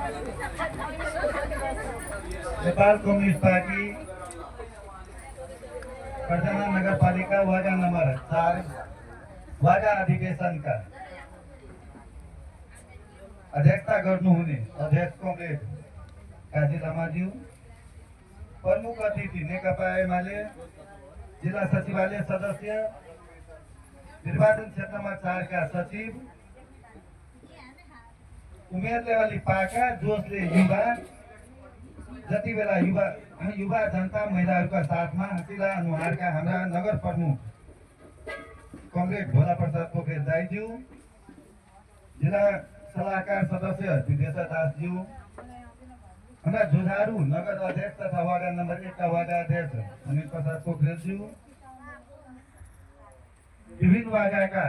Nepal communist party कर्जन्हा नगरपालिका वडा number 4 वडा अधिवेशनका अध्यक्षता गर्नुहुने अध्यक्ष कमरेड काजी लामाज्यू, प्रमुख अतिथि नेकपा एमाले जिल्ला सचिवालय सदस्य, निर्वाचन क्षेत्रमा 4 का सचिव, उमेरले अलि पाका जोशले युवा, जति बेला युवा जनता महिलाहरूका साथमा हँसिला अनुहारका हाम्रा नगर प्रमुख कमरेड भोला प्रसाद पोखरेल दाइज्यू, जिल्ला सल्लाहकार सदस्य विदेशा दासज्यू, हाम्रा जुझारू नगर अध्यक्ष तथा वार्ड नम्बर 1 का वार्ड अध्यक्ष अनिल प्रसाद पोखरेलज्यू, विभिन्न वार्डका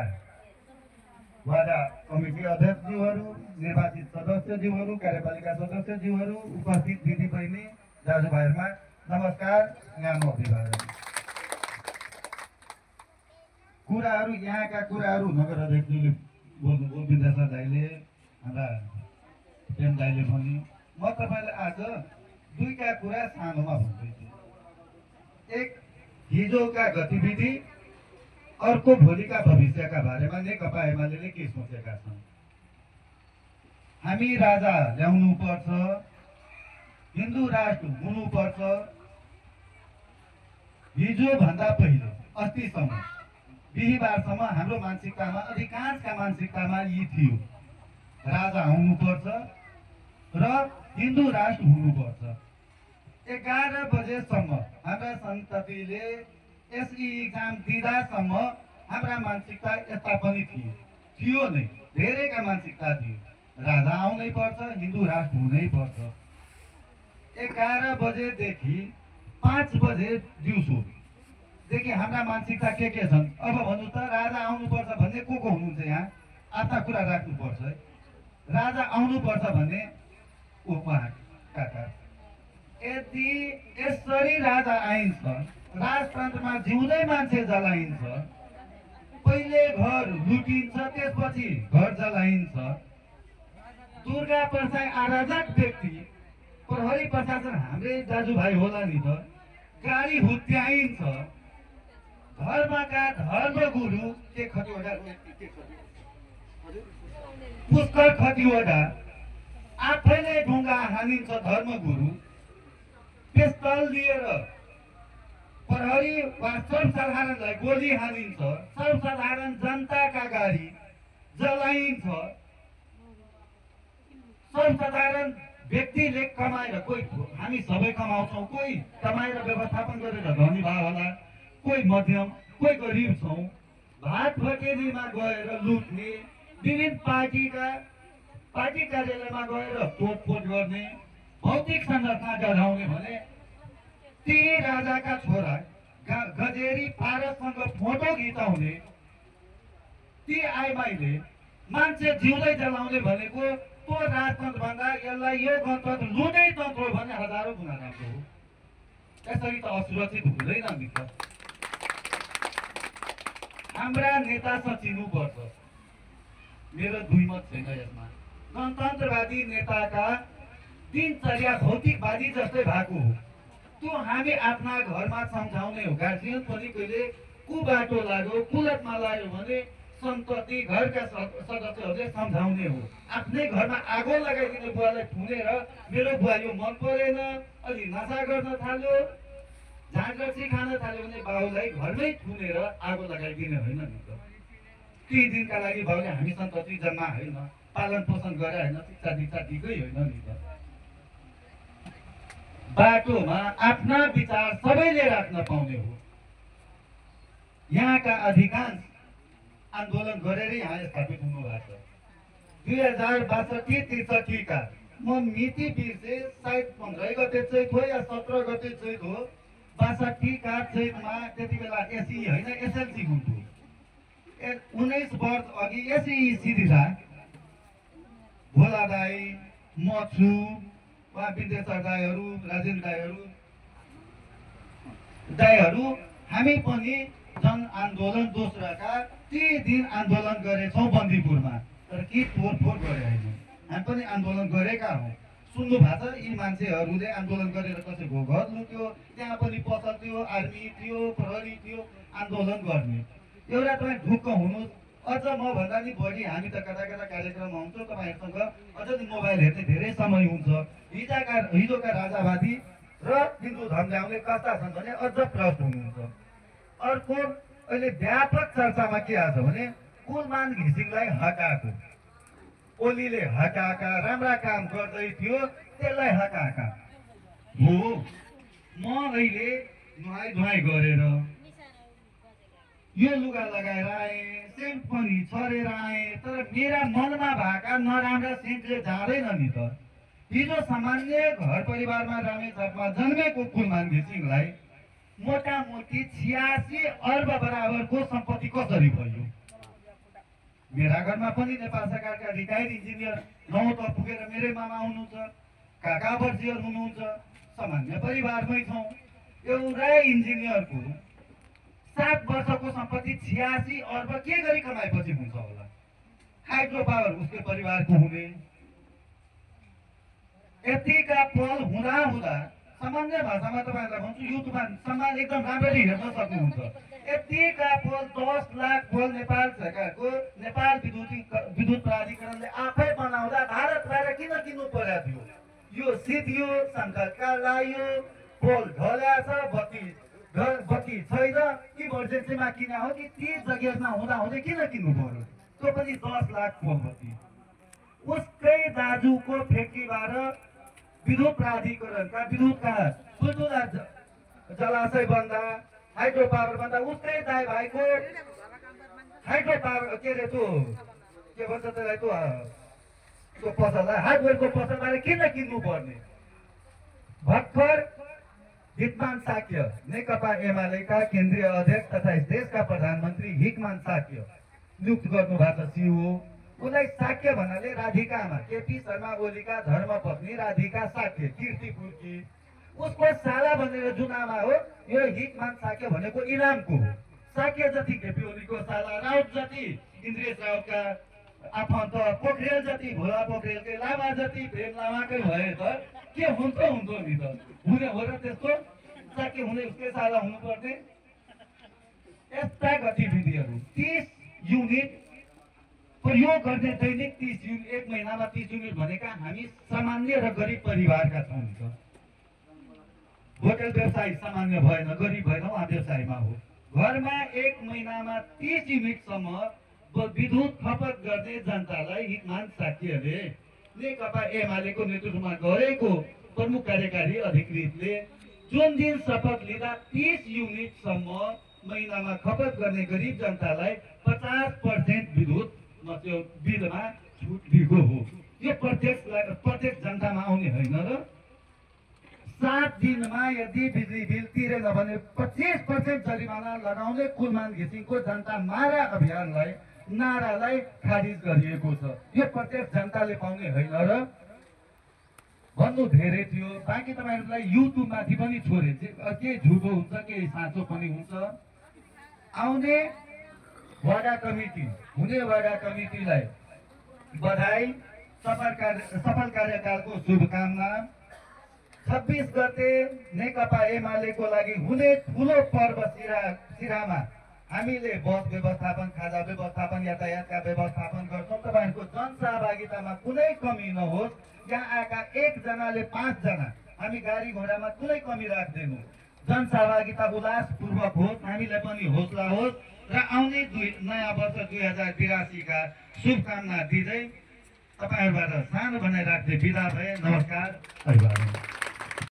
वार्डा कमिटी अध्यक्षज्यूहरू, निर्वाचित सदस्यज्यूहरू, कार्यपालिका सदस्यज्यूहरू, उपस्थित दिदीबहिनी दाजुभाइहरूमा नमस्कार, न्यानो अभिवादन। यहाँका कुराहरू नगर अध्यक्षज्यूले बोल्नुभयो, विद्यासागर दाइले, हाम्रा प्रेम दाइले पनि। म तपाईँलाई आज दुईटा कुरा सानोमा भन्दैछु। एक, हिजोका गतिविधि, अर्को भोलिका भविष्यका बारेमा नेकपा एमाले के सोचेका छन्। हामी राजा ल्याउनु पर्छ, हिन्दू राष्ट्र हुनुपर्छ। हिजो भन्दा पहिले अस्तिसम्म बिहिबारसम्म हाम्रो मानसिकतामा, अधिकांशका मानसिकतामा यी थियो, राजा आउनुपर्छ र हिन्दू राष्ट्र हुनुपर्छ। 11 बजेसम्म हाम्रा सन्ततिले एसई एक्जाम दिँदासम्म हाम्रा मानसिकता यस्ता पनि थियो नै, धेरैका मानसिकता थियो, राजा आउनै पर्छ, हिन्दू राष्ट्र हुनै पर्छ। 11 बजेदेखि 5 बजे दिउँसोदेखि हाम्रा मानसिकता के छन्। अब भन्नु त राजा आउनुपर्छ भन्ने को हुनुहुन्छ यहाँ? आफ्ना कुरा राख्नुपर्छ है। राजा आउनुपर्छ भन्ने काका, यदि यसरी राजा आइन्छ, राजतन्त्रमा जिउँदै मान्छे जलाइन्छ, पहिले घर लुटिन्छ, त्यसपछि घर जलाइन्छ, दुर्गा प्रसाद आराधक व्यक्ति प्रहरी प्रशासन हाम्रै दाजुभाइ होला नि त, गाडी हुत्याइन्छ, धर्मका धर्मगुरु के खतिवटा पुष्कर खतिवटा आफैले ढुङ्गा हानिन्छ, धर्मगुरु पिस्तल लिएर प्रहरी वा सर्वसाधारणलाई गोली हानिन्छ, सर्वसाधारण जनताका गाडी जलाइन्छ, सर्वसाधारण व्यक्तिले कमाएर, कोही हामी सबै कमाउँछौँ, कोही कमाएर व्यवस्थापन गरेर धनी भयो होला, कोही मध्यम, कोही गरिब छौँ, भात भटेरीमा गएर लुट्ने, विभिन्न पार्टी कार्यालयमा गएर तोडफोड गर्ने, भौतिक संरचना डराउने भने ती राजाका छोरा गजेरी पारससँग फोटो खिचाउने, ती आइमाईले मान्छे जिउँदै जलाउने भनेको त्यो राजतन्त्र भन्दा यसलाई यो गणतन्त्र लुनै तन्त्र हो भने हजारौँ गुणा राम्रो हो। यसरी त असुरक्षित हुँदैन मित्र। हाम्रा नेता सचिनुपर्छ। मेरो दुई मत छैन यसमा। गणतन्त्रवादी नेताका दिनचर्या भौतिकवादी जस्तै भएको हो। त्यो हामी आफ्ना घरमा सम्झाउने हो। गार्जियन पनि कहिले कुबाटो लाग्यो, कुलतमा लाग्यो भने सन्तति घरका सदस्यहरूले सम्झाउने हो। आफ्नै घरमा आगो लगाइदिने बुवालाई थुनेर मेरो बुवा यो मन परेन, अलि नशा गर्न थाल्यो, झाँक्री खान थाल्यो भने बाउलाई घरमै थुनेर आगो लगाइदिने होइन नि त। केही दिनका लागि बाउले हामी सन्तति जन्मा होइन, पालन पोषण गरे होइन, शिक्षा दीक्षा दिएकै होइन नि त। बाटोमा आफ्ना विचार सबैले राख्न पाउने हो। यहाँका अधिकांश आन्दोलन गरेर यहाँ स्थापित हुनु भएको छ। 2062-63 का म मिति बिर्से, सायद 15 गते चाहिँ थियो या 17 गते चाहिँ थियो। 62 का चैतमा त्यति बेला एसई होइन एसएलसी हुन्थ्यो। 19 वर्ष अघि एसई सिरिसा भोला दाई, मछु वा विद्यासागर दाईहरू, राजेन्द्र दाईहरू हामी पनि जन आन्दोलन दोस्रोका ती दिन आन्दोलन गरेछौँ बन्दीपुरमा। तर के तोडफोड गरे होइन, हामी पनि आन्दोलन गरेका हौँ। सुन्नु भएको छ, यी मान्छेहरूले आन्दोलन गरेर कसैको घर लुट्यो, त्यहाँ पनि पसल थियो, आर्मी थियो, प्रहरी थियो, आन्दोलन गर्ने। एउटा तपाईँ ढुक्क हुनु। अझ मभन्दा नि बढी हामी त कता कता कार्यक्रममा हुन्छौँ, तपाईँहरूसँग अझ नि मोबाइल हेर्ने धेरै समय हुन्छ। हिजोका राजावादी र हिन्दू धर्मले कस्ता छन् भने अझ प्रष्ट हुनुहुन्छ। अर्को अहिले व्यापक चर्चामा के आछ भने कुलमान घिसिङलाई हटाएको, ओलीले हटाएका, राम्रा काम गर्दै थियो त्यसलाई हटाएका हो। म अहिले नुहाई धुवाई गरेर यो लुगा लगाएर आएँ, सेन्ट पनि छरेर आएँ, तर मेरा मनमा भएका नराम्रा सेन्टले जाँदैन नि त। हिजो सामान्य घर परिवारमा रामेछापमा जन्मेको कुलमान घिसिङलाई मोटामोटी 86 अर्ब बराबरको सम्पत्ति कसरी भयो? मेरा घरमा पनि नेपाल सरकारका रिटायर्ड इन्जिनियर 9 त पुगेर मेरै मामा हुनुहुन्छ, काका बर्जियर हुनुहुन्छ, सामान्य परिवारमै छौँ। एउटा इन्जिनियरको 7 वर्षको सम्पत्ति 86 अर्ब के गरी कमाएपछि हुन्छ होला? हाइड्रो पावर उसको परिवारको हुने। यतिका पल हुँदा हुँदा सामान्य भाषामा तपाईँहरूलाई भन्छु, युट्युबमा सम्मान एकदम राम्ररी हेर्न सक्नुहुन्छ। यतिका पल 10 लाख पल नेपाल सरकारको नेपाल विद्युत प्राधिकरणले आफै बनाउँदा भारत बाहिर किन किन्नु पर्या थियो? यो सिधियो, सङ्कटकाल लाग्यो, पोल ढल्या छ, बत्ती छैन, इमर्जेन्सीमा किन हो कि 30 जग्गामा हुँदा हुँदै किन किन्नु पर्यो? त्यो पनि 10 लाख पोल बत्ती। उसकै दाजुको फ्याक्ट्रीबाट विद्युत प्राधिकरणका विद्युतका ठुल्ठुला जलाशय बन्दा, हाइड्रो पावर बन्दा उसकै दाइ भाइको हाइड्रो पावर के अरे त्यो के भन्छ त्यसलाई त्यो पसललाई हार्डवेयरको पसलबाट किन किन्नु पर्ने? भर्खर हिकमान साक्य नेकपा एमालेका केन्द्रीय अध्यक्ष तथा देशका प्रधानमन्त्री हिकमान साक्य नियुक्त गर्नु भएको छ सिओ। उनलाई साक्य भन्नाले राधिकामा केपी शर्मा ओलीका धर्मपत्नी राधिका साक्य कीर्तिपुरकी, उसको साला भनेर जुन आमा हो, यो हिकमान साक्य भनेको इनामको हो। साक्य जति केपी ओलीको साला, राउत जति इन्द्रेश राउतका आफन्त, पोखरेल जति भोला पोखरेलकै, लामा जति प्रेम लामाकै भए त के हुन्थ्यो नि त? हुने हो र त्यस्तो? साक्य हुने उसकै साला हुनुपर्ने। यस्ता गतिविधिहरू 30 युनिट प्रयोग गर्ने, दैनिक 30 युनिट, एक महिनामा 30 युनिट भनेका हामी सामान्य र गरिब परिवारका छौँ। होटल व्यवसाय सामान्य भएन, गरिब भएन, उहाँ व्यवसायमा हो। घरमा एक महिनामा 30 युनिटसम्म विद्युत खपत गर्ने जनतालाई हिकमान साक्यले नेकपा एमालेको नेतृत्वमा गरेको प्रमुख कार्यकारी अधिकृतले जुन दिन शपथ लिँदा 30 युनिटसम्म महिनामा खपत गर्ने गरिब जनतालाई 50% विद्युत बिलमा छुट दिएको हो। यो प्रत्यक्ष जनतामा आउने होइन र 7 दिनमा यदि बिजुली बिल तिरेन भने 25% जरिमाना लगाउने कुलमान घिसिङको जनता मारा अभियानलाई नारालाई खारिज गरिएको छ। यो प्रत्यक्ष जनताले पाउने होइन र भन्नु धेरै थियो। बाँकी तपाईँहरूलाई युट्युबमाथि पनि छोडे, के झुटो हुन्छ के साँचो पनि हुन्छ। आउने वडा कमिटी, हुने वडा कमिटीलाई बधाई, सफल कार्यकालको शुभकामना। 26 गते नेकपा एमालेको लागि हुने ठुलो पर्व सिरामा हामीले बस व्यवस्थापन, खाजा व्यवस्थापन, यातायातका व्यवस्थापन गर्छौँ। तपाईँहरूको जनसहभागितामा कुनै कमी नहोस्। यहाँ आएका 1 जनाले 5 जना, हामी गाडी घोडामा कुनै कमी राख्दैनौँ। जनसहभागिता उल्लासपूर्वक होस्, हामीलाई पनि हौसला होस् र आउने नयाँ वर्ष 2082 का शुभकामना दिँदै तपाईँहरूबाट सानो भनाइ राख्दै बिदा भए। नमस्कार।